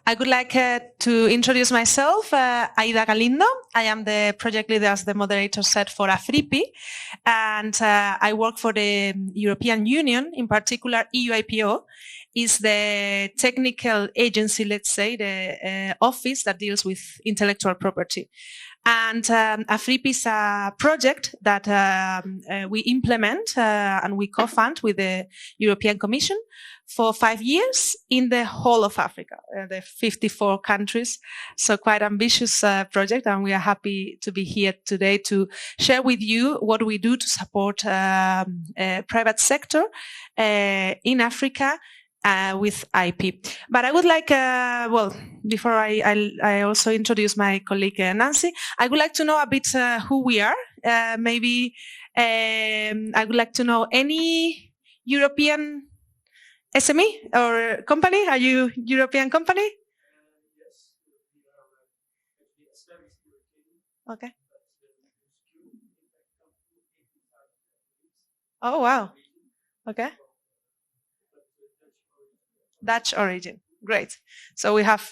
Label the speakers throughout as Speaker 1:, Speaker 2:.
Speaker 1: I would like to introduce myself, Aida Galindo. I am the project leader, as the moderator said, for AFRIPI, and I work for the European Union, in particular EU IPO is the technical agency, let's say, the office that deals with intellectual property. And AFRIPI is a project that we implement and we co-fund with the European Commission for 5 years in the whole of Africa, the 54 countries. So quite ambitious project, and we are happy to be here today to share with you what we do to support private sector in Africa with IP. But I would like, well, before I also introduce my colleague Nancy, I would like to know a bit who we are. Maybe I would like to know any European SME or company. Are you European company?
Speaker 2: Yes, we are
Speaker 1: Okay. Oh, wow. Okay. Dutch origin. Great. So we have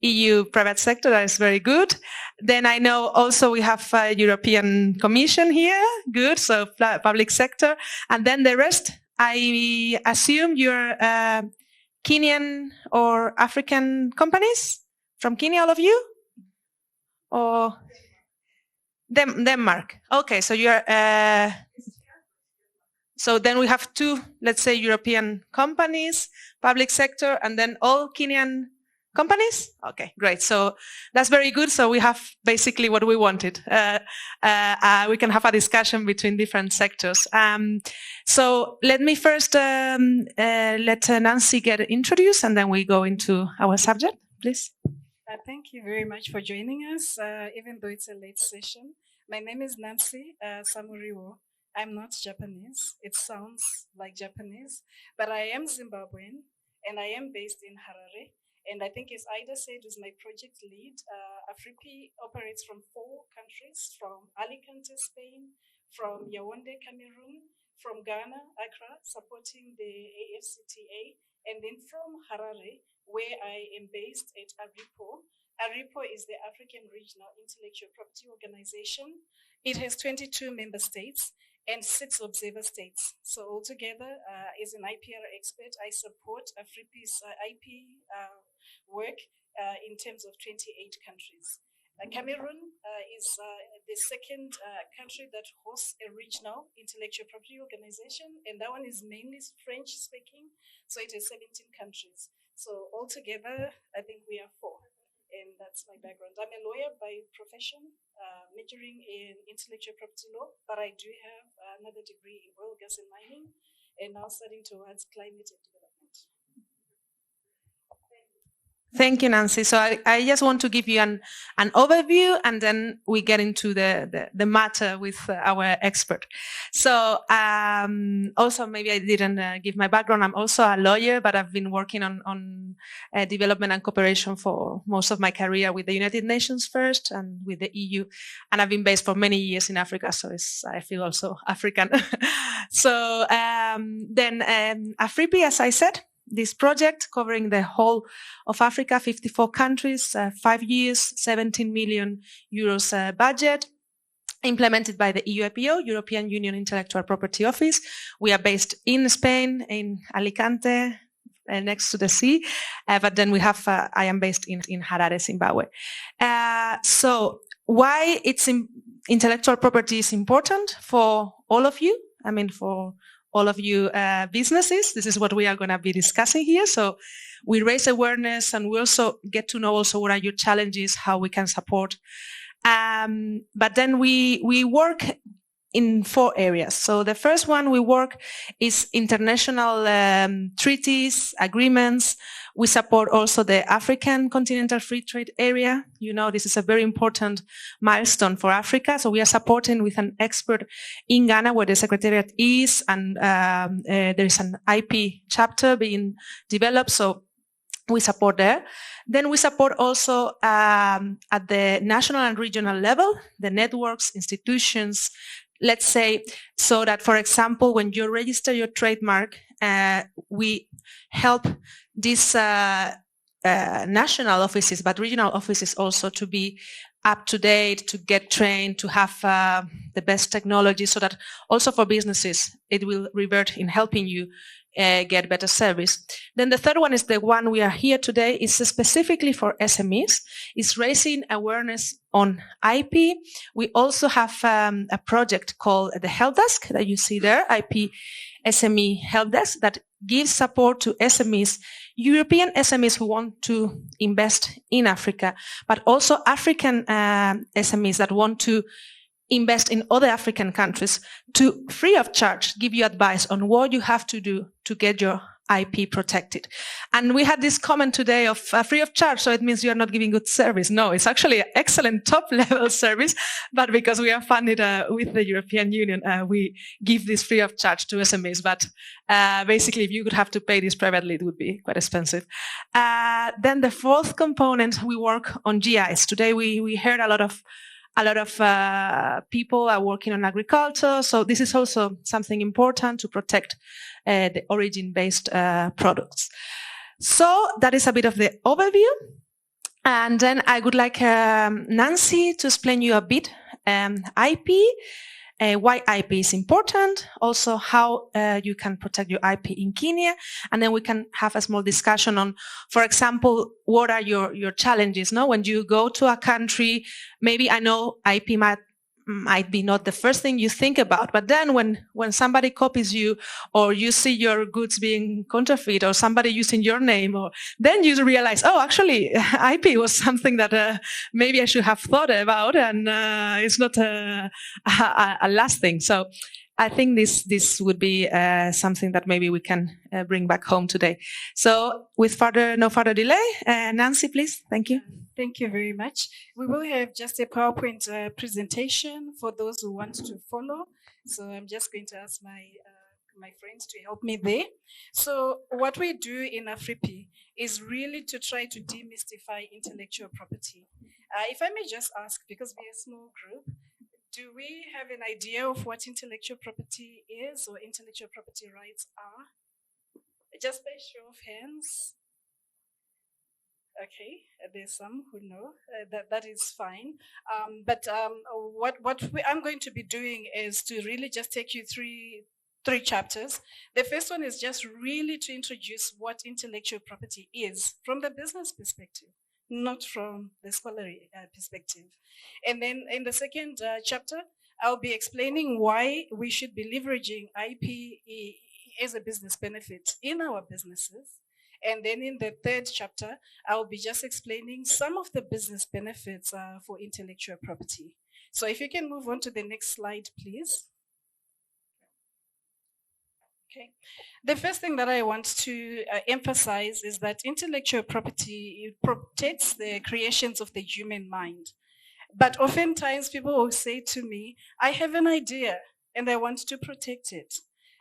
Speaker 1: EU private sector, that is very good. Then I know also we have European Commission here. Good. So public sector. And then the rest, I assume you're Kenyan or African companies from Kenya, all of you? Or Denmark. Okay. So you're, so then we have two, let's say, European companies, public sector, and then all Kenyan companies? Okay, great. So that's very good. So we have basically what we wanted. We can have a discussion between different sectors. So let me first let Nancy get introduced, and then we go into our subject, please.
Speaker 3: Thank you very much for joining us, even though it's a late session. My name is Nancy Samuriwo. I'm not Japanese. It sounds like Japanese, but I am Zimbabwean, and I am based in Harare. And I think, as Aida said, is my project lead. AFRIPI operates from 4 countries, from Alicante, Spain, from Yaoundé, Cameroon, from Ghana, Accra, supporting the AFCTA, and then from Harare, where I am based at AFRIPO. AFRIPO is the African Regional Intellectual Property Organization. It has 22 member states and 6 observer states. So altogether, as an IPR expert, I support AFRIPI's IP work in terms of 28 countries. Cameroon is the second country that hosts a regional intellectual property organization, and that one is mainly French-speaking, so it has 17 countries. So altogether, I think we are 4. And that's my background. I'm a lawyer by profession, majoring in intellectual property law, but I do have another degree in oil, gas, and mining, and now studying towards climate and development.
Speaker 1: Thank you, Nancy. So I just want to give you an overview, and then we get into the matter with our expert. So also, maybe I didn't give my background. I'm also a lawyer, but I've been working on development and cooperation for most of my career with the United Nations first and with the EU. And I've been based for many years in Africa, so I feel also African. So then AFRIPI, as I said, this project covering the whole of Africa, 54 countries, 5 years, 17 million euros budget, implemented by the EU IPO, European Union Intellectual Property Office. We are based in Spain, in Alicante, next to the sea, but then we have, I am based in Harare, Zimbabwe. So why intellectual property is important for all of you? I mean, for all of you businesses. This is what we are going to be discussing here. So we raise awareness, and we also get to know also what are your challenges, how we can support. But then we work in 4 areas. So the first one we work is international treaties, agreements. We support also the African Continental Free Trade Area. You know, this is a very important milestone for Africa. So we are supporting with an expert in Ghana, where the Secretariat is, and there is an IP chapter being developed. So we support there. Then we support also at the national and regional level, the networks, institutions, let's say, so that, for example, when you register your trademark, we help these national offices, but regional offices also to be up to date, to get trained, to have the best technology, so that also for businesses, it will revert in helping you get better service. Then the third one is the one we are here today. It's specifically for SMEs. It's raising awareness on IP. We also have a project called the Help Desk that you see there, IP SME Help Desk, that gives support to SMEs, European SMEs who want to invest in Africa, but also African SMEs that want to invest in other African countries, to free of charge give you advice on what you have to do to get your IP protected. And we had this comment today of free of charge, so it means you are not giving good service. No, it's actually an excellent top-level service, but because we are funded with the European Union, we give this free of charge to SMEs. But basically, if you could have to pay this privately, it would be quite expensive. Then the fourth component, we work on GIs. Today, we heard a lot of people are working on agriculture, so this is also something important to protect the origin-based products. So that is a bit of the overview. And then I would like Nancy to explain you a bit IP, why IP is important, also how you can protect your IP in Kenya, and then we can have a small discussion on, for example, what are your challenges, no? When you go to a country, maybe I know IP might be not the first thing you think about, but then when somebody copies you, or you see your goods being counterfeit, or somebody using your name, or then you realize, oh, actually, IP was something that maybe I should have thought about, and it's not a last thing. So I think this would be something that maybe we can bring back home today. So with no further delay, Nancy, please. Thank you.
Speaker 3: Thank you very much. We will have just a PowerPoint presentation for those who want to follow. So I'm just going to ask my friends to help me there. So what we do in AFRIPI is really to try to demystify intellectual property. If I may just ask, because we're a small group, do we have an idea of what intellectual property is, or intellectual property rights are? Just by show of hands. Okay, there's some who know. That is fine. But what I'm going to be doing is to really just take you through three chapters. The first one is just really to introduce what intellectual property is from the business perspective, not from the scholarly perspective. And then in the second chapter, I'll be explaining why we should be leveraging IP as a business benefit in our businesses. And then in the third chapter, I'll be just explaining some of the business benefits for intellectual property. So if you can move on to the next slide, please. Okay. The first thing that I want to emphasize is that intellectual property protects the creations of the human mind. But oftentimes people will say to me, I have an idea and I want to protect it.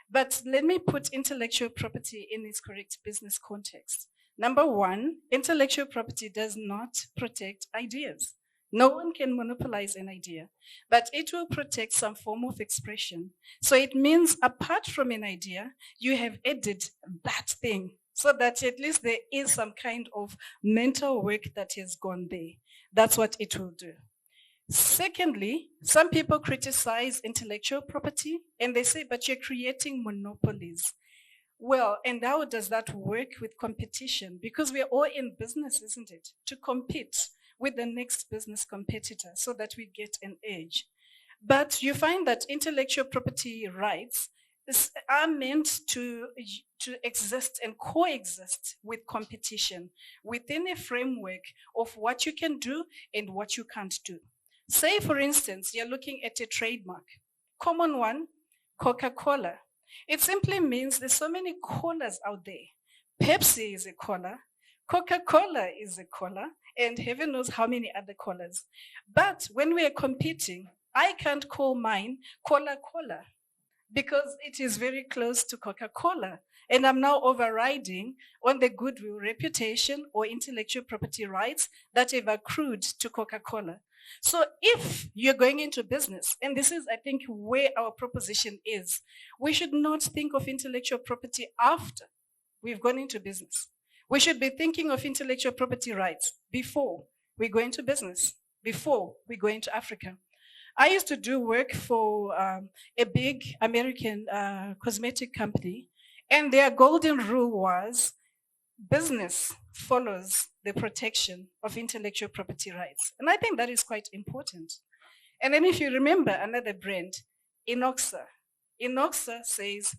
Speaker 3: But let me put intellectual property in its correct business context. Number one, intellectual property does not protect ideas. No one can monopolize an idea, but it will protect some form of expression. So it means apart from an idea, you have added that thing so that at least there is some kind of mental work that has gone there. That's what it will do. Secondly, some people criticize intellectual property and they say, but you're creating monopolies. Well, and how does that work with competition? Because we're all in business, isn't it? To compete with the next business competitor so that we get an edge. But you find that intellectual property rights are meant to exist and coexist with competition within a framework of what you can do and what you can't do. Say, for instance, you're looking at a trademark. Common one, Coca-Cola. It simply means there's so many colas out there. Pepsi is a cola, Coca-Cola is a cola, and heaven knows how many other colas. But when we are competing, I can't call mine Cola-Cola because it is very close to Coca-Cola. And I'm now overriding on the goodwill, reputation, or intellectual property rights that have accrued to Coca-Cola. So if you're going into business, and this is, I think, where our proposition is, we should not think of intellectual property after we've gone into business. We should be thinking of intellectual property rights before we go into business, before we go into Africa. I used to do work for a big American cosmetic company, and their golden rule was business follows the protection of intellectual property rights. And I think that is quite important. And then if you remember another brand, Inoxa. Inoxa says,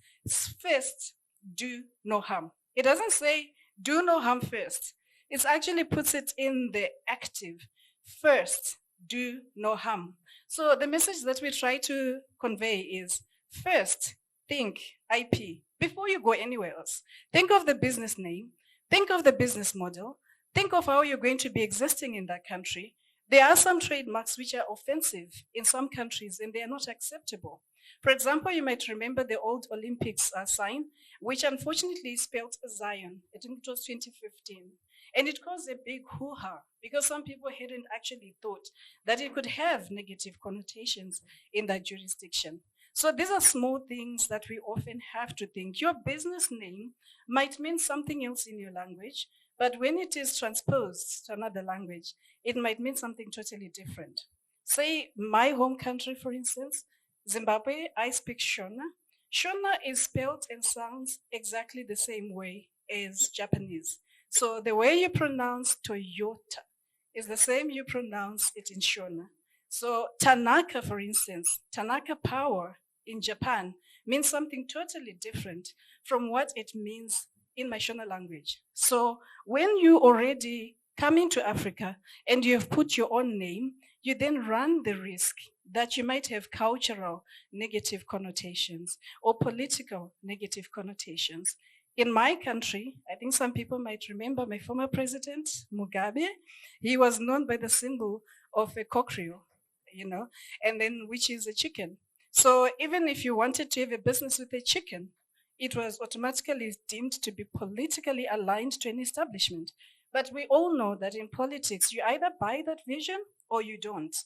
Speaker 3: first, do no harm. It doesn't say, do no harm first. It actually puts it in the active. First, do no harm. So the message that we try to convey is, first, think IP before you go anywhere else. Think of the business name. Think of the business model. Think of how you're going to be existing in that country. There are some trademarks which are offensive in some countries and they are not acceptable. For example, you might remember the old Olympics sign, which unfortunately is spelled Zion. I think it was 2015. And it caused a big hoo-ha because some people hadn't actually thought that it could have negative connotations in that jurisdiction. So these are small things that we often have to think. Your business name might mean something else in your language, but when it is transposed to another language, it might mean something totally different. Say my home country, for instance, Zimbabwe, I speak Shona. Shona is spelled and sounds exactly the same way as Japanese. So the way you pronounce Toyota is the same you pronounce it in Shona. So Tanaka, for instance, Tanaka Power in Japan means something totally different from what it means in my Shona language. So when you already come into Africa and you have put your own name, you then run the risk that you might have cultural negative connotations or political negative connotations. In my country, I think some people might remember my former president, Mugabe. He was known by the symbol of a cockerel, and then which is a chicken. So even if you wanted to have a business with a chicken, it was automatically deemed to be politically aligned to an establishment. But we all know that in politics, you either buy that vision or you don't.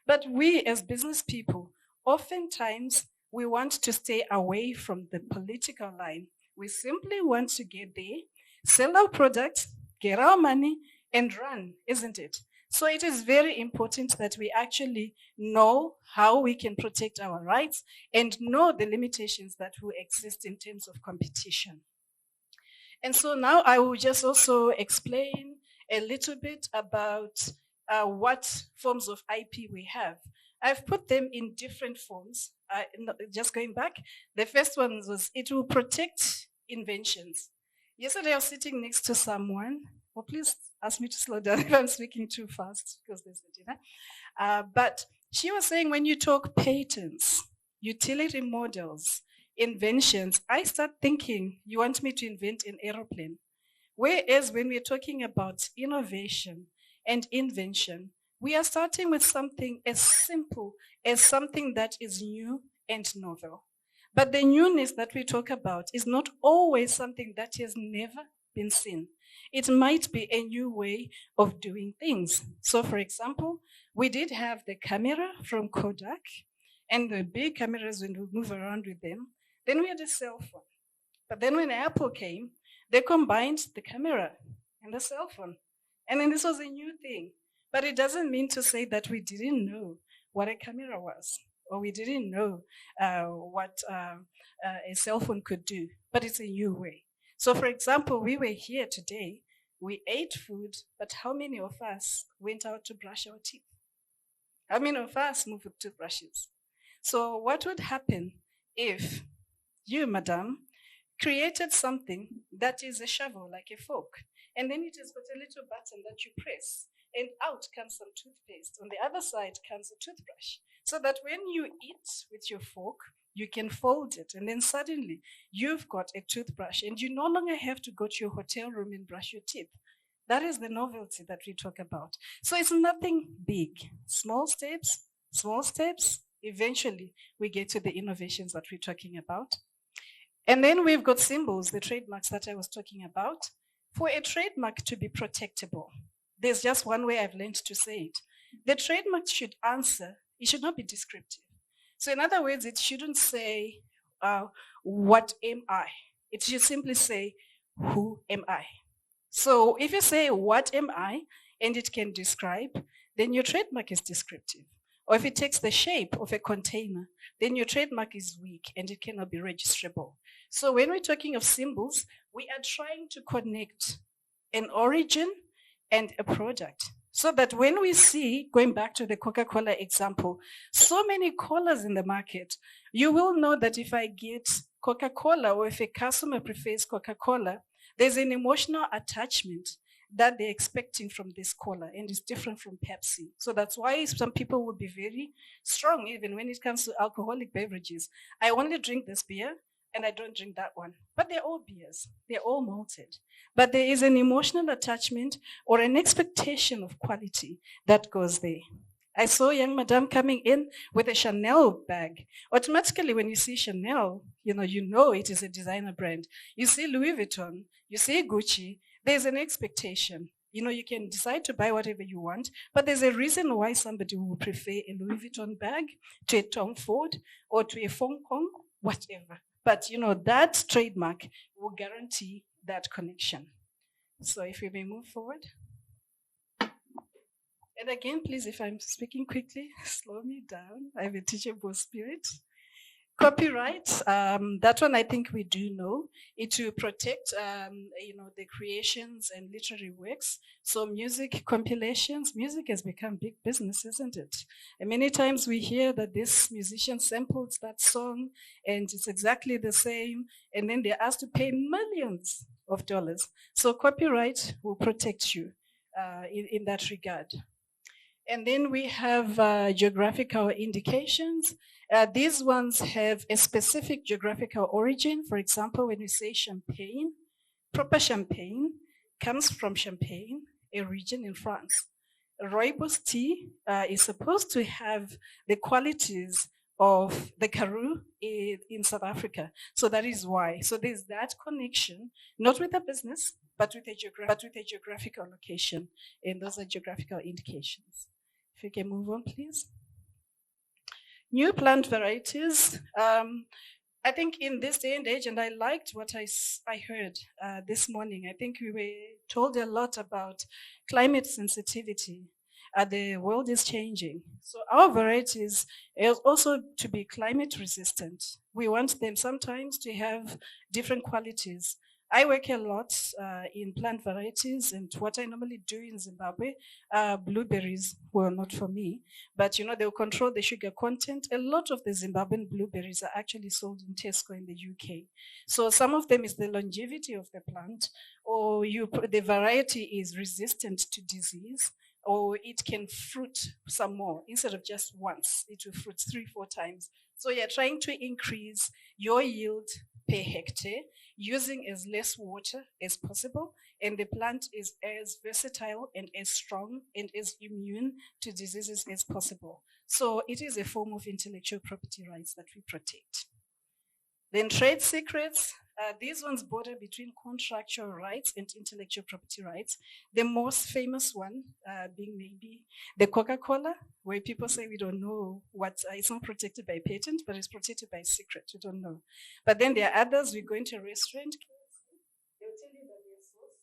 Speaker 3: But we as business people, oftentimes we want to stay away from the political line. We simply want to get there, sell our products, get our money, and run, isn't it? So it is very important that we actually know how we can protect our rights and know the limitations that will exist in terms of competition. And so now I will just also explain a little bit about what forms of IP we have. I've put them in different forms. Just going back, the first one was it will protect inventions. Yesterday I was sitting next to someone. Well, please ask me to slow down if I'm speaking too fast because there's the dinner. But she was saying when you talk patents, utility models, inventions, I start thinking you want me to invent an aeroplane. Whereas when we're talking about innovation and invention, we are starting with something as simple as something that is new and novel. But the newness that we talk about is not always something that has never been seen. It might be a new way of doing things. So for example, we did have the camera from Kodak and the big cameras when we move around with them. Then we had a cell phone. But then when Apple came, they combined the camera and the cell phone. And then this was a new thing. But it doesn't mean to say that we didn't know what a camera was or we didn't know what a cell phone could do. But it's a new way. So for example, we were here today, we ate food, but how many of us went out to brush our teeth? How many of us moved with toothbrushes? So what would happen if you, madam, created something that is a shovel, like a fork, and then it has got a little button that you press, and out comes some toothpaste. On the other side comes a toothbrush, so that when you eat with your fork, you can fold it, and then suddenly you've got a toothbrush, and you no longer have to go to your hotel room and brush your teeth. That is the novelty that we talk about. So it's nothing big. Small steps, eventually we get to the innovations that we're talking about. And then we've got symbols, the trademarks that I was talking about. For a trademark to be protectable, there's just one way I've learned to say it. The trademark should answer, it should not be descriptive. So in other words, it shouldn't say, what am I? It should simply say, who am I? So if you say, what am I? And it can describe, then your trademark is descriptive. Or if it takes the shape of a container, then your trademark is weak and it cannot be registrable. So when we're talking of symbols, we are trying to connect an origin and a product. So that when we see, going back to the Coca-Cola example, so many colas in the market, you will know that if I get Coca-Cola or if a customer prefers Coca-Cola, there's an emotional attachment that they're expecting from this cola, and it's different from Pepsi. So that's why some people will be very strong, even when it comes to alcoholic beverages. I only drink this beer, and I don't drink that one. But they're all beers. They're all malted. But there is an emotional attachment or an expectation of quality that goes there. I saw a young madam coming in with a Chanel bag. Automatically, when you see Chanel, you know it is a designer brand. You see Louis Vuitton, you see Gucci, there's an expectation. You can decide to buy whatever you want, but there's a reason why somebody will prefer a Louis Vuitton bag to a Tom Ford or to a Hong Kong, whatever. But, that trademark will guarantee that connection. So if we may move forward. And again, please, if I'm speaking quickly, slow me down. I have a teachable spirit. Copyright, that one I think we do know. It to protect, the creations and literary works. So music compilations, music has become big business, isn't it? And many times we hear that this musician sampled that song and it's exactly the same, and then they're asked to pay millions of dollars. So copyright will protect you in that regard. And then we have geographical indications. These ones have a specific geographical origin. For example, when we say champagne, proper champagne comes from Champagne, a region in France. Rooibos tea is supposed to have the qualities of the Karoo in South Africa. So that is why. So there's that connection, not with a business, but with a geographical location. And those are geographical indications. If you can move on, please. New plant varieties. I think in this day and age, and I liked what I heard this morning, I think we were told a lot about climate sensitivity. The world is changing. So our varieties are also to be climate resistant. We want them sometimes to have different qualities. I work a lot in plant varieties, and what I normally do in Zimbabwe, blueberries were not for me, but they'll control the sugar content. A lot of the Zimbabwean blueberries are actually sold in Tesco in the UK. So some of them is the longevity of the plant, or the variety is resistant to disease, or it can fruit some more. Instead of just once, it will fruit 3-4 times. So you're trying to increase your yield per hectare, using as less water as possible, and the plant is as versatile and as strong and as immune to diseases as possible. So it is a form of intellectual property rights that we protect. Then trade secrets, these ones border between contractual rights and intellectual property rights. The most famous one being maybe the Coca-Cola, where people say we don't know it's not protected by patent, but it's protected by secret. We don't know. But then there are others. We go into a restaurant, they'll tell you that their sauce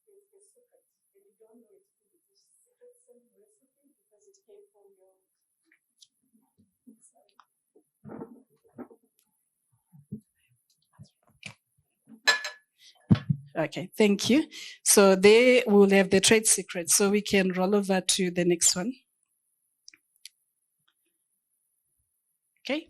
Speaker 3: is a secret, and you don't know it's a secret recipe because it came from your. Okay, thank you. So they will have the trade secrets. So we can roll over to the next one. Okay.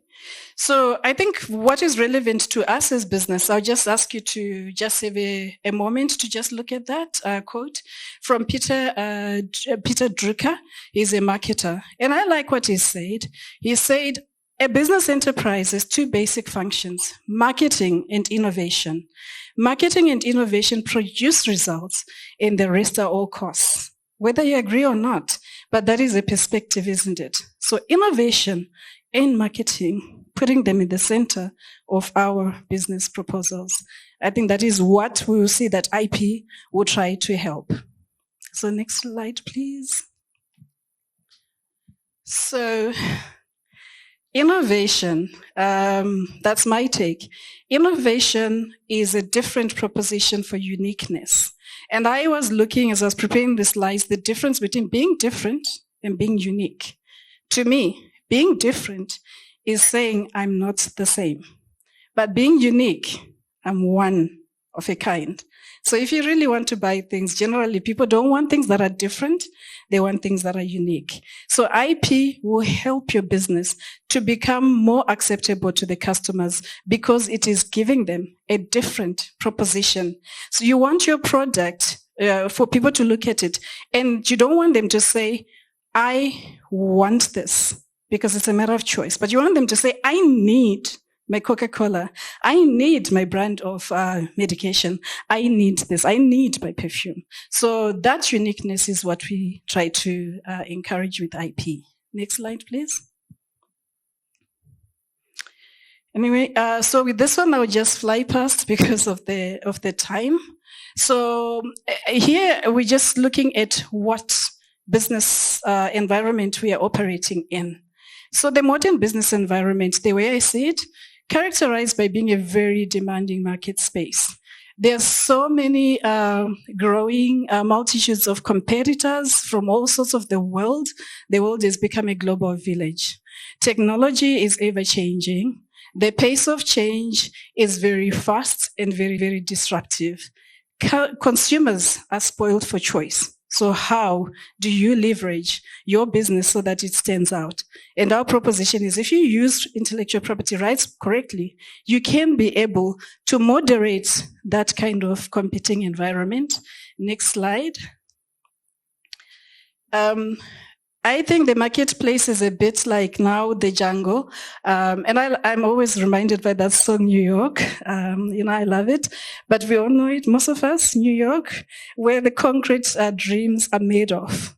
Speaker 3: So I think what is relevant to us as business, I'll just ask you to just have a moment to just look at that quote from Peter Drucker. He's a marketer. And I like what he said. He said, a business enterprise has two basic functions, marketing and innovation. Marketing and innovation produce results, and the rest are all costs, whether you agree or not. But that is a perspective, isn't it? So innovation and marketing, putting them in the center of our business proposals. I think that is what we will see that IP will try to help. So next slide, please. So Innovation, that's my take. Innovation is a different proposition for uniqueness. And I was looking, as I was preparing the slides, the difference between being different and being unique. To me, being different is saying I'm not the same. But being unique, I'm one of a kind. So if you really want to buy things, generally people don't want things that are different. They want things that are unique. So IP will help your business to become more acceptable to the customers because it is giving them a different proposition. So you want your product for people to look at it, and you don't want them to say, I want this, because it's a matter of choice. But you want them to say, I need my Coca-Cola. I need my brand of medication. I need this. I need my perfume. So that uniqueness is what we try to encourage with IP. Next slide, please. Anyway, so with this one, I'll just fly past because of the time. So here we're just looking at what business environment we are operating in. So the modern business environment, the way I see it, characterized by being a very demanding market space. There's so many growing multitudes of competitors from all sorts of the world. The world has become a global village. Technology is ever changing. The pace of change is very fast and very, very disruptive. Consumers are spoiled for choice. So how do you leverage your business so that it stands out? And our proposition is if you use intellectual property rights correctly, you can be able to moderate that kind of competing environment. Next slide. I think the marketplace is a bit like now the jungle. And I'm always reminded by that song, New York. I love it. But we all know it, most of us, New York, where the concrete dreams are made of,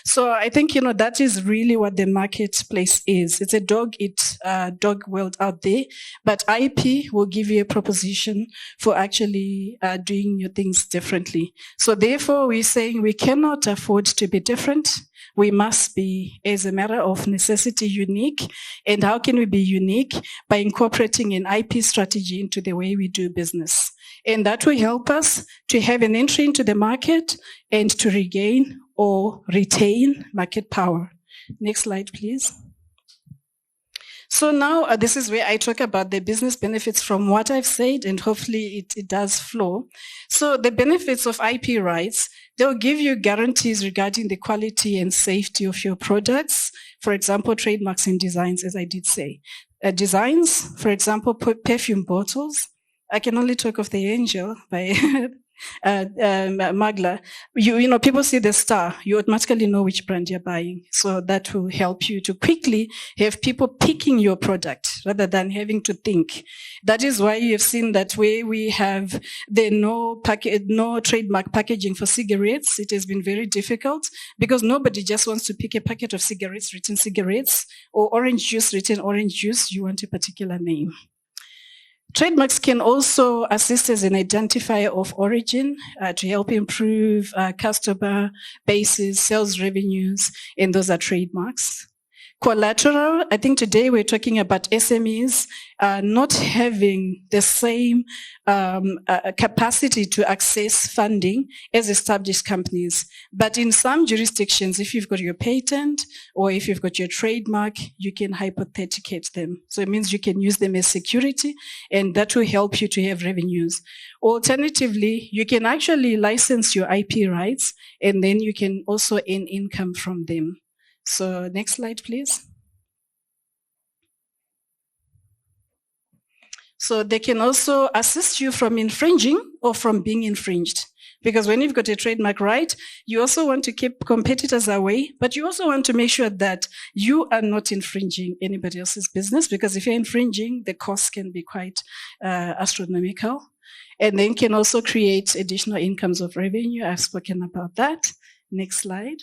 Speaker 3: So I think, that is really what the marketplace is. It's a dog world out there. But IP will give you a proposition for actually doing your things differently. So therefore, we're saying we cannot afford to be different. We must be, as a matter of necessity, unique. And how can we be unique? By incorporating an IP strategy into the way we do business. And that will help us to have an entry into the market and to regain or retain market power. Next slide, please. So now this is where I talk about the business benefits from what I've said, and hopefully it does flow. So the benefits of IP rights, they'll give you guarantees regarding the quality and safety of your products. For example, trademarks and designs, as I did say. Designs, for example, perfume bottles. I can only talk of the Angel by Magla. People see the star, you automatically know which brand you're buying. So that will help you to quickly have people picking your product rather than having to think. That is why you've seen that way we have the no trademark packaging for cigarettes. It has been very difficult because nobody just wants to pick a packet of cigarettes written cigarettes or orange juice written orange juice. You want a particular name. Trademarks can also assist as an identifier of origin to help improve customer bases, sales revenues, and those are trademarks. Collateral, I think today we're talking about SMEs not having the same capacity to access funding as established companies. But in some jurisdictions, if you've got your patent or if you've got your trademark, you can hypothecate them. So it means you can use them as security, and that will help you to have revenues. Alternatively, you can actually license your IP rights, and then you can also earn income from them. So next slide, please. So they can also assist you from infringing or from being infringed. Because when you've got a trademark right, you also want to keep competitors away, but you also want to make sure that you are not infringing anybody else's business, because if you're infringing, the costs can be quite astronomical. And then can also create additional incomes of revenue. I've spoken about that. Next slide.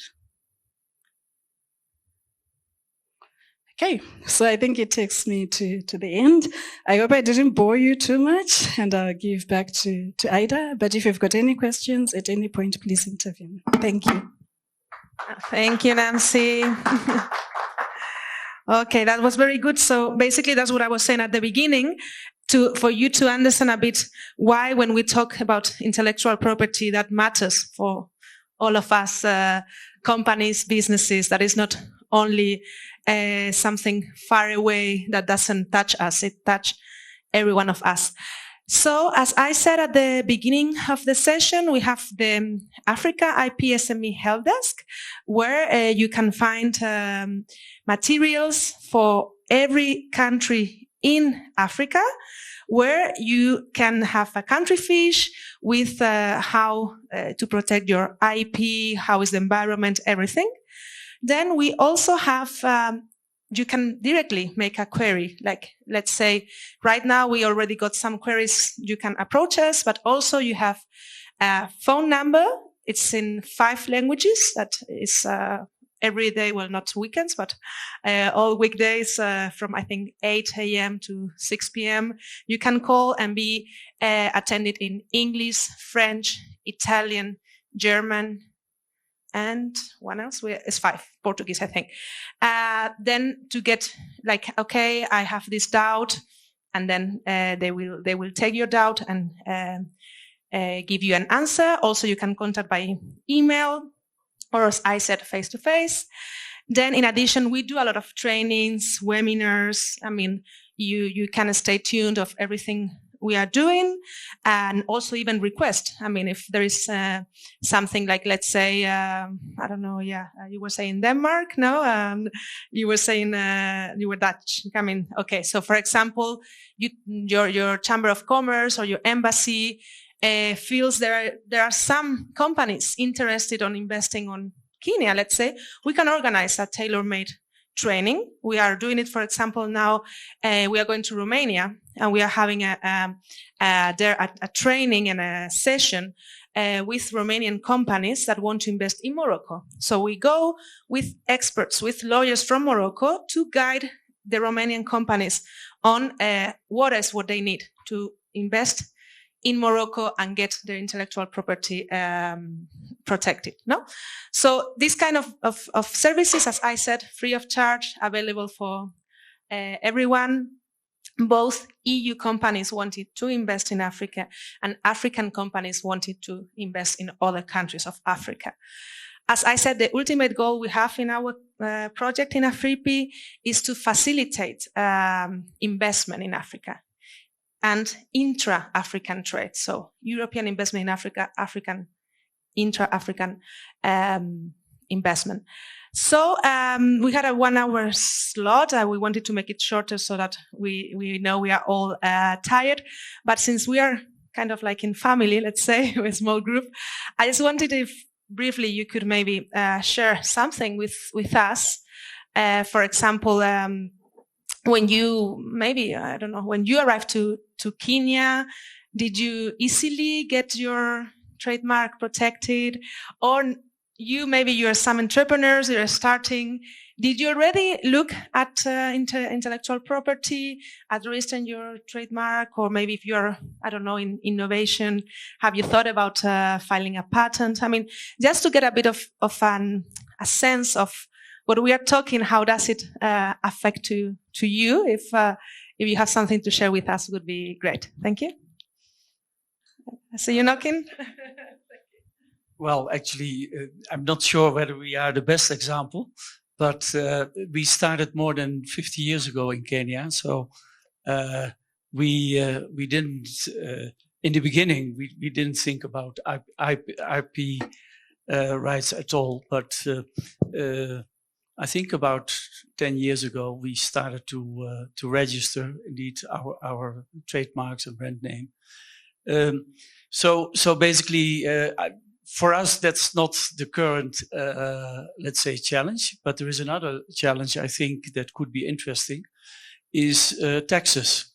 Speaker 3: Okay, so I think it takes me to the end. I hope I didn't bore you too much, and I'll give back to Ida. But if you've got any questions at any point, please intervene. Thank you.
Speaker 1: Thank you, Nancy. Okay, that was very good. So basically, that's what I was saying at the beginning. For you to understand a bit why, when we talk about intellectual property, that matters for all of us, companies, businesses. That is not only something far away that doesn't touch us; it touches every one of us. So, as I said at the beginning of the session, we have the Africa IP SME Help Desk, where you can find materials for every country in Africa, where you can have a country fiche with how to protect your IP, how is the environment, everything. Then we also have you can directly make a query. Like, let's say right now we already got some queries. You can approach us, but also you have a phone number. It's in 5 languages. That is every day. Well, not weekends, but all weekdays from, I think, 8 a.m. to 6 p.m. You can call and be attended in English, French, Italian, German, and one else, it's 5, Portuguese, I think. Then to get like, okay, I have this doubt, and then they will take your doubt and give you an answer. Also, you can contact by email, or as I said, face to face. Then in addition, we do a lot of trainings, webinars. I mean, you can stay tuned of everything we are doing, and also even request. I mean, if there is something like, let's say, I don't know, you were saying Denmark, no? You were saying you were Dutch. I mean, okay. So, for example, your Chamber of Commerce or your embassy feels there are some companies interested on investing on Kenya, let's say. We can organize a tailor-made training. We are doing it, for example, now we are going to Romania, and we are having a training and a session with Romanian companies that want to invest in Morocco. So we go with experts, with lawyers from Morocco, to guide the Romanian companies on what they need to invest in Morocco and get their intellectual property protected. No, so this kind of services, as I said, free of charge, available for everyone. Both EU companies wanted to invest in Africa, and African companies wanted to invest in other countries of Africa. As I said, the ultimate goal we have in our project in AFRIPI is to facilitate investment in Africa and intra-African trade. So European investment in Africa, intra-African investment. So we had a 1-hour slot. We wanted to make it shorter so that we know we are all tired. But since we are kind of like in family, let's say, a small group, I just wanted, if briefly you could maybe share something with us. For example, when you, maybe, I don't know, when you arrived to Kenya, did you easily get your trademark protected? Or maybe you're some entrepreneurs, you're starting. Did you already look at intellectual property, at registering your trademark? Or maybe if you're, I don't know, in innovation, have you thought about filing a patent? I mean, just to get a bit of a sense of what we are talking, how does it affect to you? If you have something to share with us, would be great. Thank you. I see you knocking.
Speaker 2: Well, actually, I'm not sure whether we are the best example, but we started more than 50 years ago in Kenya. So we didn't, in the beginning, we didn't think about IP rights at all. But I think about 10 years ago, we started to register indeed our trademarks and brand name. So basically, for us, that's not the current, let's say, challenge. But there is another challenge I think that could be interesting, is taxes.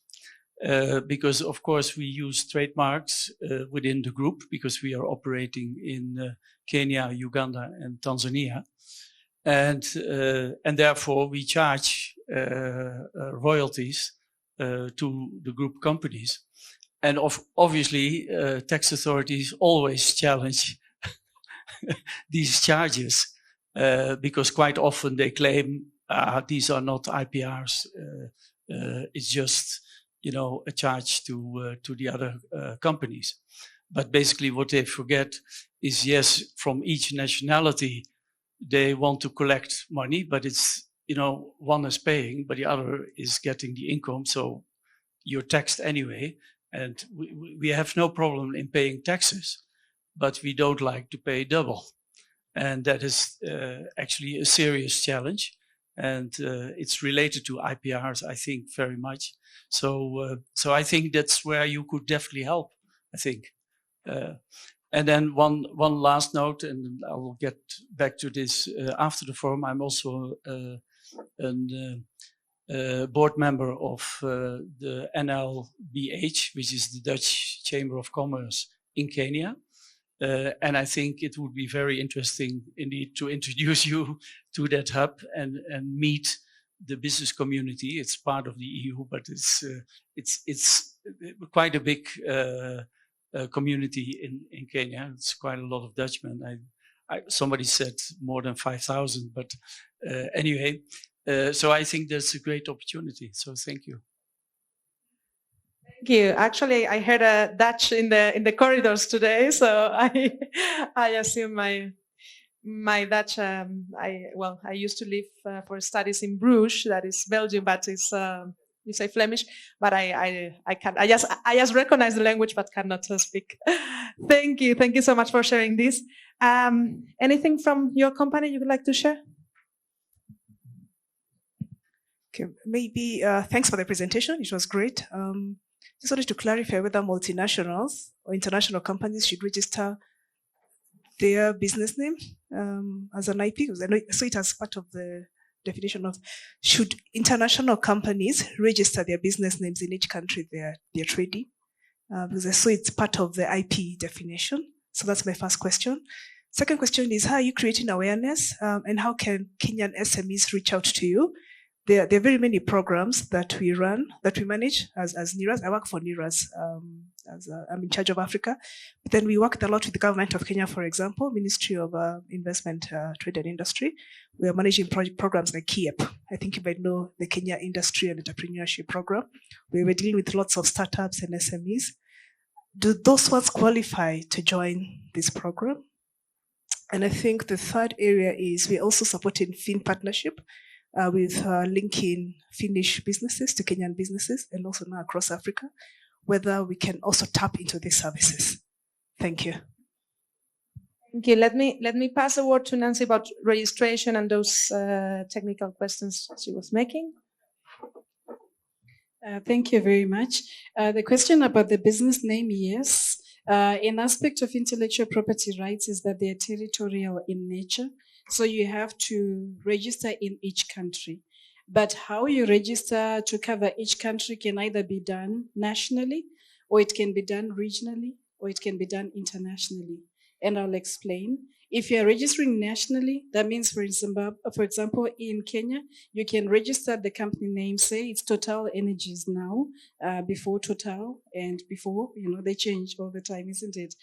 Speaker 2: Because of course we use trademarks within the group because we are operating in Kenya, Uganda, and Tanzania. And therefore we charge royalties to the group companies. And obviously, tax authorities always challenge these charges because quite often they claim these are not IPRs. It's just, a charge to the other companies. But basically what they forget is, yes, from each nationality, they want to collect money, but it's, one is paying, but the other is getting the income. So you're taxed anyway. And we have no problem in paying taxes, but we don't like to pay double. And that is actually a serious challenge. And it's related to IPRs, I think, very much. So I think that's where you could definitely help, I think. And then one last note, and I will get back to this after the forum. I'm also a board member of the NLBH, which is the Dutch Chamber of Commerce in Kenya. And I think it would be very interesting indeed to introduce you to that hub and meet the business community. It's part of the EU, but it's quite a big community in Kenya. It's quite a lot of Dutchmen. Somebody said more than 5,000, but anyway, so I think that's a great opportunity. So thank you.
Speaker 1: Thank you. Actually, I heard a Dutch in the corridors today, so I assume my Dutch. I used to live for studies in Bruges, that is Belgium, but it's you say Flemish, but I can't. I just recognize the language, but cannot speak. Thank you so much for sharing this. Anything from your company you would like to share?
Speaker 4: Okay, maybe thanks for the presentation. It was great. Just wanted to clarify whether multinationals or international companies should register their business name as an IP. Because I know, so it as part of the definition of, should international companies register their business names in each country they're trading? Because I saw it's part of the IP definition. So that's my first question. Second question is, how are you creating awareness and how can Kenyan SMEs reach out to you? There are very many programs that we run, that we manage as NIRAS. I work for NIRAS, I'm in charge of Africa. But then we worked a lot with the government of Kenya, for example, Ministry of Investment, Trade and Industry. We are managing programs like KIEP. I think you might know the Kenya Industry and Entrepreneurship Program. We were dealing with lots of startups and SMEs. Do those ones qualify to join this program? And I think the third area is we're also supporting Fin Partnership, with linking Finnish businesses to Kenyan businesses and also now across Africa, whether we can also tap into these services. Thank you.
Speaker 1: Thank you. Let me pass the word to Nancy about registration and those technical questions she was making.
Speaker 3: Thank you very much. The question about the business name, yes. An aspect of intellectual property rights is that they are territorial in nature. So you have to register in each country. But how you register to cover each country can either be done nationally, or it can be done regionally, or it can be done internationally. And I'll explain. If you're registering nationally, that means, for example, in Kenya, you can register the company name, say it's Total Energies now, before Total, and before, they change all the time, isn't it?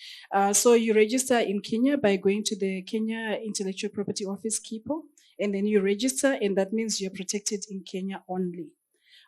Speaker 3: So you register in Kenya by going to the Kenya Intellectual Property Office, KIPO, and then you register, and that means you're protected in Kenya only.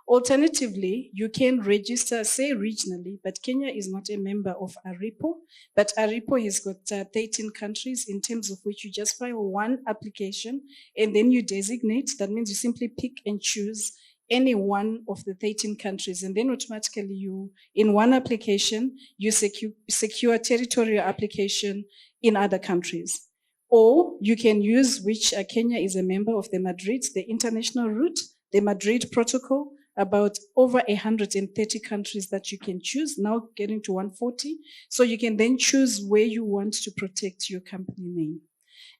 Speaker 3: Alternatively, you can register, say regionally, but Kenya is not a member of AFRIPI, but AFRIPI has got 13 countries in terms of which you just file one application and then you designate. That means you simply pick and choose any one of the 13 countries, and then automatically you, in one application, you secure territorial application in other countries. Or you can use, which Kenya is a member of the international route, the Madrid Protocol, about over 130 countries that you can choose, now getting to 140. So you can then choose where you want to protect your company name.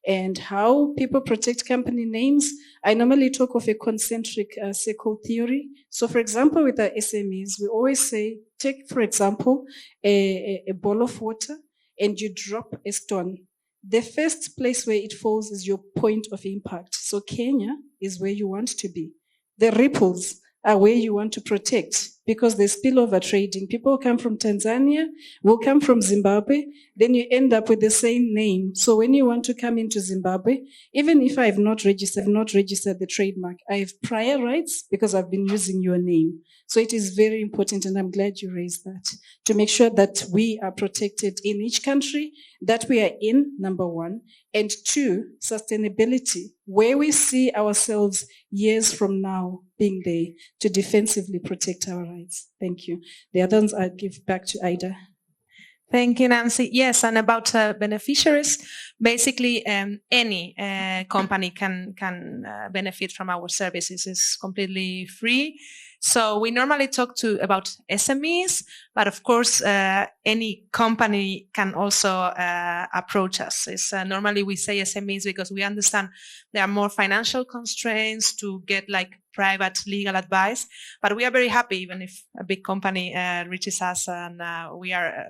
Speaker 3: And how people protect company names, I normally talk of a concentric circle theory. So for example, with our SMEs, we always say, take, for example, a bowl of water and you drop a stone. The first place where it falls is your point of impact. So Kenya is where you want to be. The ripples are where you want to protect. because there's spillover trading. People come from Tanzania, will come from Zimbabwe, then you end up with the same name. So when you want to come into Zimbabwe, even if I have not registered the trademark, I have prior rights because I've been using your name. So it is very important, and I'm glad you raised that, to make sure that we are protected in each country that we are in, number one, and two, sustainability, where we see ourselves years from now being there to defensively protect our rights. Thank you. The other ones I'll give back to Ida.
Speaker 1: Thank you, Nancy. Yes, and about beneficiaries, basically any company can benefit from our services. It's completely free. So we normally talk about SMEs, but of course any company can also approach us. It's, normally we say SMEs because we understand there are more financial constraints to get like private legal advice, but we are very happy even if a big company reaches us, and we are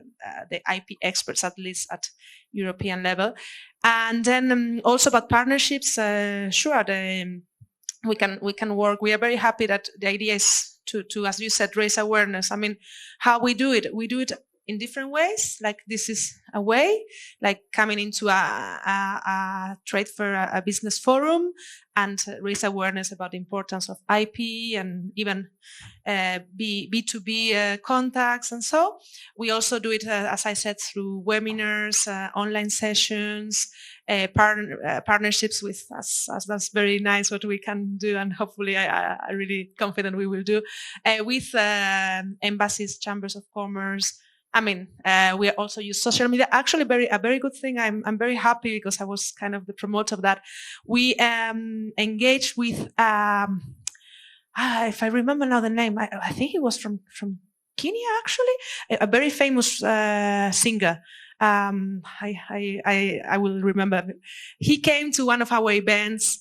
Speaker 1: the IP experts, at least at European level. And then also about partnerships, sure, we can work. We are very happy that the idea is to, as you said, raise awareness. I mean, how we do it in different ways. Like this is a way, like coming into a trade fair, a business forum, and raise awareness about the importance of IP and even B2B contacts. And so we also do it, as I said, through webinars, online sessions, partnerships with us. That's very nice what we can do, and hopefully I'm really confident we will do with embassies, chambers of commerce. I mean, we also use social media. Actually, a very good thing. I'm very happy because I was kind of the promoter of that. We engaged with, if I remember now the name, I think he was from Kenya, actually, a very famous singer. I will remember. He came to one of our events,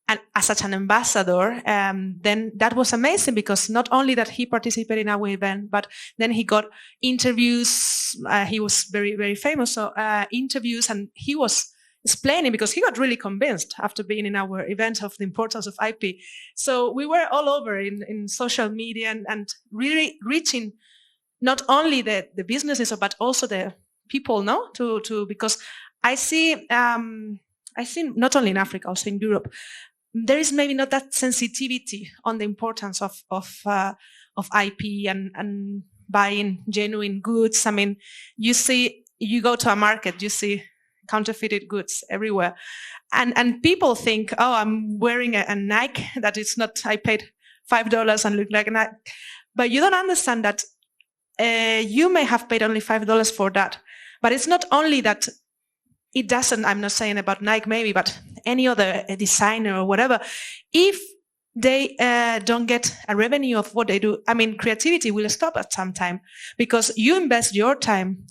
Speaker 1: and as such an ambassador, then that was amazing because not only that he participated in our event, but then he got interviews. He was very, very famous. So interviews, and he was explaining because he got really convinced after being in our event of the importance of IP. So we were all over in social media and really reaching not only the businesses, but also the people, no? Because I see not only in Africa, also in Europe, there is maybe not that sensitivity on the importance of IP and buying genuine goods. I mean, you go to a market, you see counterfeited goods everywhere, and people think, oh, I'm wearing a Nike that it's not. I paid $5 and look like a Nike, but you don't understand that you may have paid only $5 for that. But it's not only that. It doesn't, I'm not saying about Nike maybe, but any other designer or whatever, if they don't get a revenue of what they do, I mean, creativity will stop at some time because you invest your time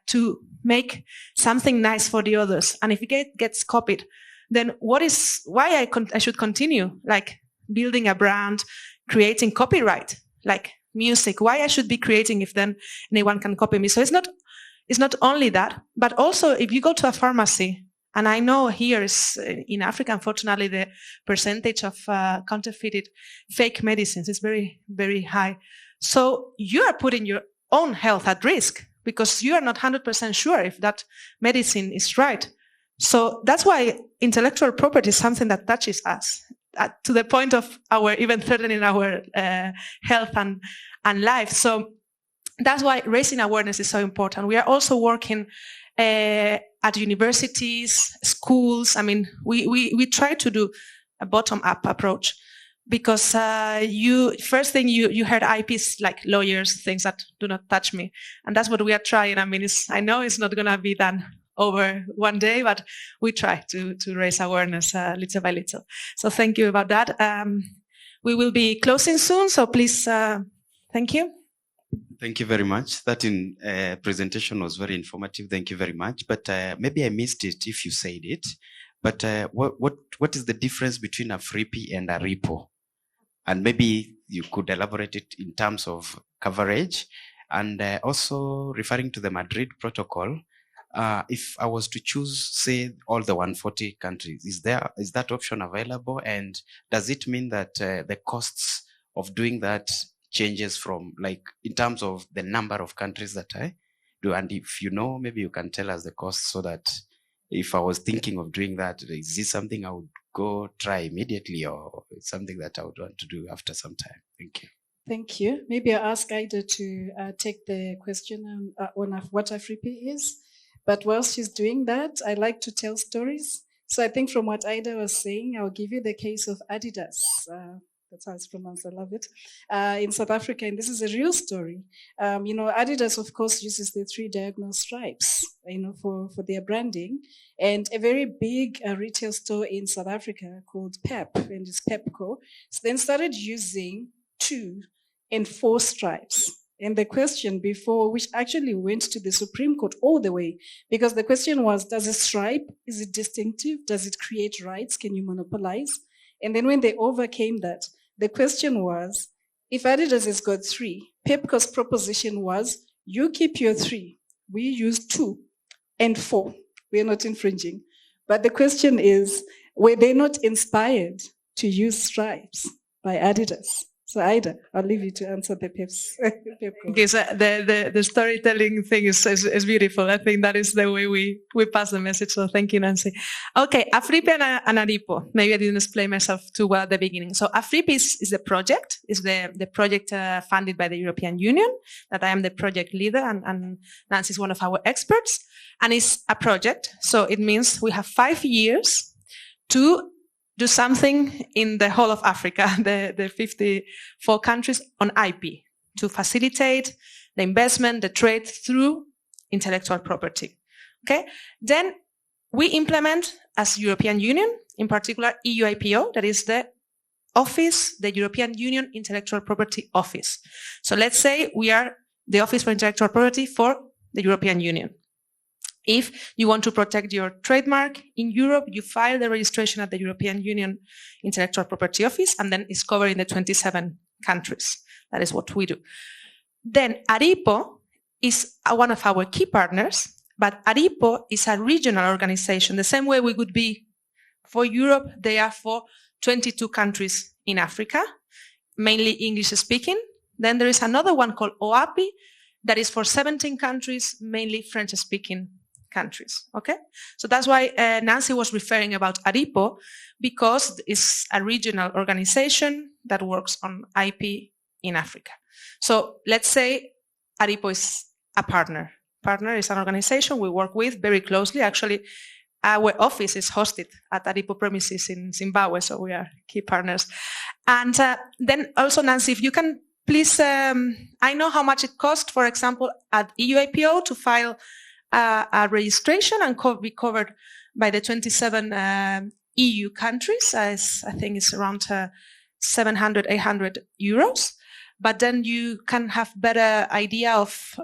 Speaker 1: to make something nice for the others. And if it gets copied, then why I should continue like building a brand, creating copyright, like music, why I should be creating if then anyone can copy me. So it's not only that, but also if you go to a pharmacy, and I know here is in Africa, unfortunately, the percentage of counterfeited fake medicines is very, very high. So you are putting your own health at risk because you are not 100% sure if that medicine is right. So that's why intellectual property is something that touches us to the point of even threatening our health and life. So that's why raising awareness is so important. We are also working at universities, schools. I mean, we try to do a bottom-up approach because first thing you heard IPs like lawyers, things that do not touch me, and that's what we are trying. I mean, I know it's not going to be done over one day, but we try to raise awareness little by little. So thank you about that. We will be closing soon, so please, thank you.
Speaker 5: Thank you very much. That presentation was very informative. Thank you very much. But maybe I missed it if you said it. But what is the difference between AFRIPI and ARIPO? And maybe you could elaborate it in terms of coverage. And also referring to the Madrid Protocol, if I was to choose, say, all the 140 countries, is that option available? And does it mean that the costs of doing that changes from, like, in terms of the number of countries that I do? And if you know, maybe you can tell us the cost, so that if I was thinking of doing that, is this something I would go try immediately, or it's something that I would want to do after some time? Thank you.
Speaker 3: Thank you. Maybe I'll ask Ida to take the question on what AFRIPI is. But while she's doing that, I like to tell stories. So I think from what Ida was saying, I'll give you the case of Adidas. That's how it's pronounced. I love it. In South Africa, and this is a real story. Adidas, of course, uses the 3 diagonal stripes, for their branding. And a very big retail store in South Africa called Pep, and it's Pepco, so then started using 2 and 4 stripes. And the question before, which actually went to the Supreme Court all the way, because the question was, does a stripe, is it distinctive? Does it create rights? Can you monopolize? And then when they overcame that, the question was, if Adidas has got 3, Pepco's proposition was, you keep your 3, we use 2 and 4. We are not infringing. But the question is, were they not inspired to use stripes by Adidas? So Ida, I'll leave you to answer the Pepco.
Speaker 1: Okay, so the storytelling thing is beautiful. I think that is the way we pass the message. So thank you, Nancy. Okay, AFRIPI and ARIPO. Maybe I didn't explain myself too well at the beginning. So AFRIPI is the project, the project funded by the European Union, that I am the project leader, and Nancy is one of our experts. And it's a project, so it means we have 5 years to do something in the whole of Africa, the 54 countries, on IP, to facilitate the investment, the trade through intellectual property. Okay? Then we implement, as European Union, in particular EU IPO, that is the office, the European Union Intellectual Property Office. So let's say we are the Office for Intellectual Property for the European Union. If you want to protect your trademark in Europe, you file the registration at the European Union Intellectual Property Office, and then it's covered in the 27 countries. That is what we do. Then ARIPO is one of our key partners, but ARIPO is a regional organization. The same way we would be for Europe, they are for 22 countries in Africa, mainly English speaking. Then there is another one called OAPI that is for 17 countries, mainly French speaking countries. Okay, so that's why Nancy was referring about ARIPO, because it's a regional organization that works on IP in Africa. So let's say ARIPO is a partner. Partner is an organization we work with very closely. Actually, our office is hosted at ARIPO premises in Zimbabwe, so we are key partners. And then also, Nancy, if you can please, I know how much it costs, for example, at EU IPO to file a registration and be covered by the 27 EU countries. I think it's around 700, 800 euros. But then you can have better idea of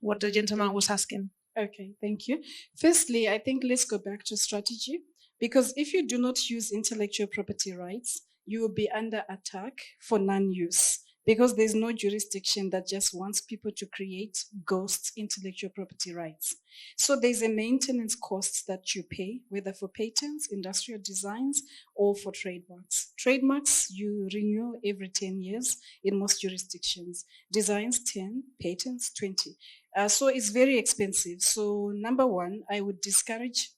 Speaker 1: what the gentleman was asking.
Speaker 3: Okay, thank you. Firstly, I think let's go back to strategy, because if you do not use intellectual property rights, you will be under attack for non-use, because there's no jurisdiction that just wants people to create ghost intellectual property rights. So there's a maintenance cost that you pay, whether for patents, industrial designs, or for trademarks. Trademarks, you renew every 10 years in most jurisdictions. Designs, 10, patents, 20. So it's very expensive. So number one, I would discourage,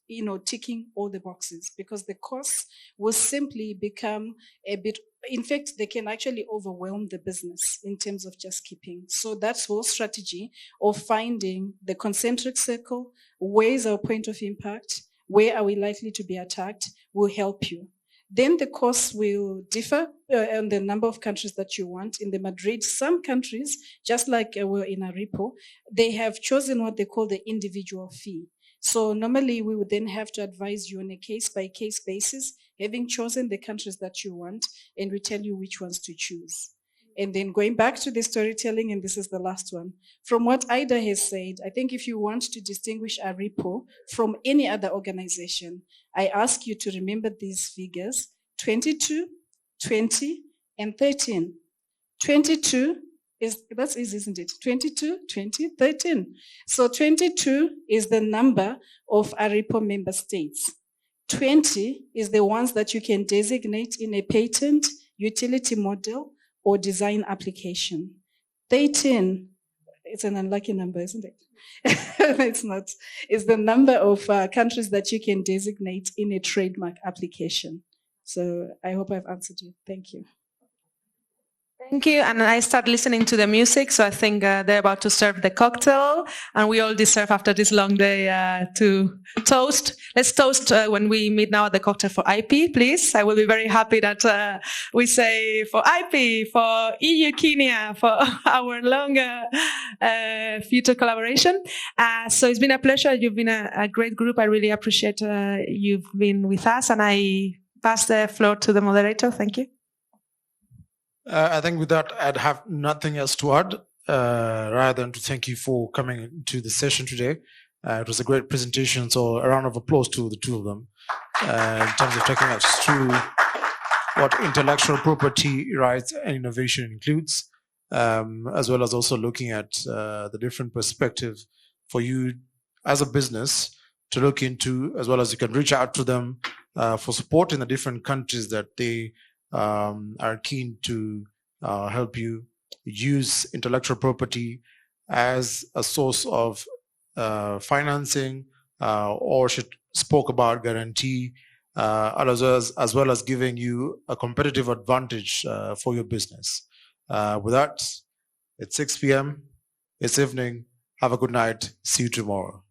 Speaker 3: ticking all the boxes, because the costs will simply become a bit, in fact, they can actually overwhelm the business in terms of just keeping. So that's whole strategy of finding the concentric circle, where is our point of impact, where are we likely to be attacked, will help you. Then the costs will differ on the number of countries that you want. In the Madrid, some countries, just like we're in ARIPO, they have chosen what they call the individual fee. So normally we would then have to advise you on a case-by-case basis, having chosen the countries that you want, and we tell you which ones to choose. And then going back to the storytelling, and this is the last one. From what Ida has said, I think if you want to distinguish ARIPO from any other organization, I ask you to remember these figures: 22, 20, and 13. 22 that's easy, isn't it? 22, 20, 13. So 22 is the number of ARIPO member states. 20 is the ones that you can designate in a patent utility model or design application. 13, it's an unlucky number, isn't it? It's not. It's the number of countries that you can designate in a trademark application. So I hope I've answered you. Thank you.
Speaker 1: Thank you. And I start listening to the music, so I think they're about to serve the cocktail, and we all deserve after this long day to toast. Let's toast when we meet now at the cocktail for IP, please. I will be very happy that we say for IP, for EU Kenya, for our longer future collaboration. So it's been a pleasure. You've been a great group. I really appreciate you've been with us, and I pass the floor to the moderator. Thank you.
Speaker 6: I think with that, I'd have nothing else to add, rather than to thank you for coming to the session today. It was a great presentation, so a round of applause to the two of them in terms of taking us through what intellectual property rights and innovation includes, as well as also looking at the different perspectives for you as a business to look into, as well as you can reach out to them for support in the different countries that they are keen to help you use intellectual property as a source of financing, or spoke about guarantee, as well as giving you a competitive advantage for your business. With that, it's 6 p.m. It's evening. Have a good night. See you tomorrow.